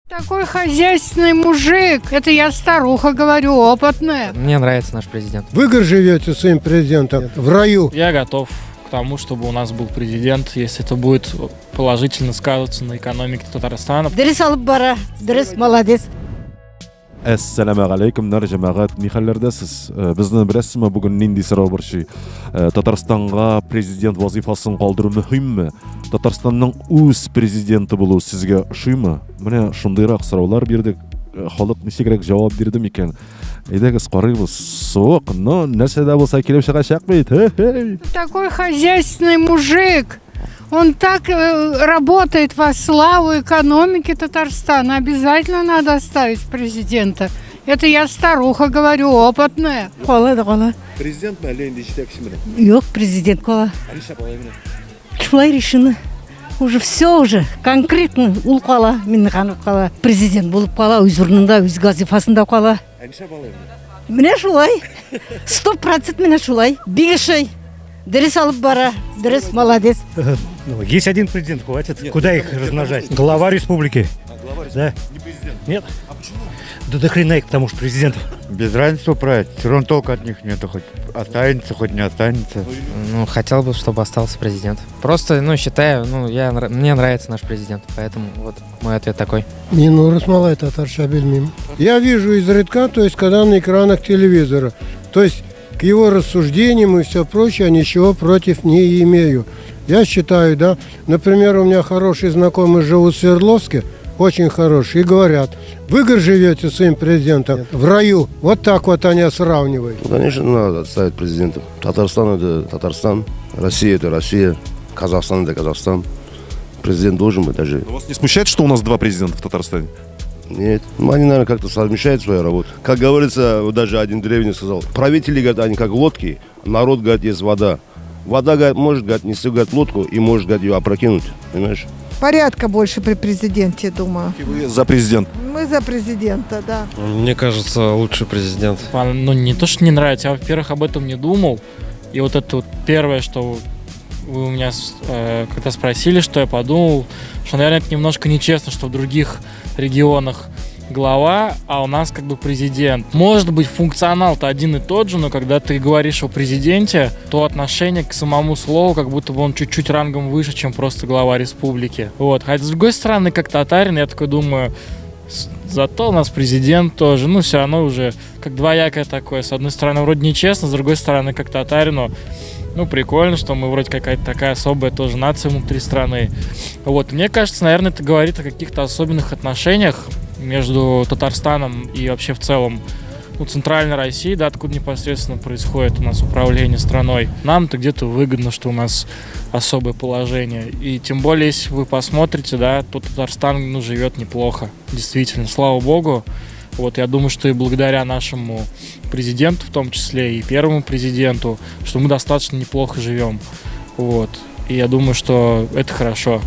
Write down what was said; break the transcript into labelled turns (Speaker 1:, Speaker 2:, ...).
Speaker 1: Такой хозяйственный мужик. Это я старуха говорю, опытная.
Speaker 2: Мне нравится наш президент.
Speaker 3: Вы живете своим президентом в раю.
Speaker 4: Я готов к тому, чтобы у нас был президент, если это будет положительно сказываться на экономике Татарстана.
Speaker 5: Дәрес алып бара, дәрес молодец.
Speaker 6: Assalamu alaykum нар жамағат Михайлардасыз. Біздің білесіз ме бүгін нендей сұрау бар ши? Татарстанға президент вазифасын қалдыру мүхим ме? Татарстанның өз президенті болу сізге ұшый ма? Міне шындайрақ сұраулар бердік. Халық нешегірек жауап берді екен. Едегіз қарайбыз. Соқ, но нәрседе болса келіп шыға шақпайды.
Speaker 1: Такой хозяйственный мужик. Он так работает во славу экономики Татарстана. Обязательно надо оставить президента. Это я старуха говорю, опытная.
Speaker 6: Президент ме әлі жетекші міне?
Speaker 5: Yok, президент кола.
Speaker 6: Алиша балай міне?
Speaker 5: Шулай решено. Уже все уже конкретно ул кала, мен қанып кала. Президент болып кала, өз орнында, өз вазифасында кала.
Speaker 6: Алиша балай міне?
Speaker 5: Міне шулай. 100% міне шулай. Бигешей. Дәрес алып бара, дәрес молодец.
Speaker 7: Есть один президент, хватит. Куда их размножать? Глава республики.
Speaker 6: Глава республики?
Speaker 7: Да.
Speaker 6: Не президент?
Speaker 7: Нет.
Speaker 6: А почему?
Speaker 7: Да до хрена их, потому что президентов.
Speaker 8: Без разницы править. Все равно толку от них нету. Хоть останется, хоть не останется.
Speaker 2: Ну, хотел бы, чтобы остался президент. Просто, считаю, мне нравится наш президент. Поэтому вот мой ответ такой.
Speaker 3: Не, Расмалай татарша бельмим. Я вижу изредка, то есть когда на экранах телевизора. То есть к его рассуждениям и все прочее я ничего против не имею. Я считаю, да, например, у меня хорошие знакомые живут в Свердловске, очень хорошие, и говорят, вы живете своим президентом в раю. Вот так вот они сравнивают.
Speaker 9: Конечно, надо отставить президента. Татарстан – это Татарстан, Россия – это Россия, Казахстан – это Казахстан. Президент должен быть даже.
Speaker 6: Но вас не смущает, что у нас два президента в Татарстане?
Speaker 9: Нет, они, наверное, как-то совмещают свою работу. Как говорится, даже один древний сказал, правители, говорят, они как лодки, народ, говорит, есть вода. Вода, говорит, может, говорит, нести, говорит, лодку и может, говорит, ее опрокинуть, понимаешь?
Speaker 10: Порядка больше при президенте, думаю.
Speaker 6: Вы за президента?
Speaker 10: Мы за президента, да.
Speaker 11: Мне кажется, лучший президент.
Speaker 4: Не то, что не нравится, я, во-первых, об этом не думал. И вот это вот первое, что вы у меня когда спросили, что я подумал, что, наверное, это немножко нечестно, что в других регионах глава, а у нас как бы президент. Может быть, функционал-то один и тот же, но когда ты говоришь о президенте, то отношение к самому слову, как будто бы он чуть-чуть рангом выше, чем просто глава республики. Вот. Хотя, с другой стороны, как татарин, я такой думаю, зато у нас президент тоже, все равно уже как двоякое такое. С одной стороны, вроде нечестно, с другой стороны, как татарину, прикольно, что мы вроде какая-то такая особая тоже нация внутри страны. Вот. Мне кажется, наверное, это говорит о каких-то особенных отношениях между Татарстаном и вообще в целом Центральной Россией, да, откуда непосредственно происходит у нас управление страной. Нам-то где-то выгодно, что у нас особое положение. И тем более, если вы посмотрите, да, то Татарстан живет неплохо. Действительно, слава богу. Вот, я думаю, что и благодаря нашему президенту, в том числе и первому президенту, что мы достаточно неплохо живем. Вот. И я думаю, что это хорошо.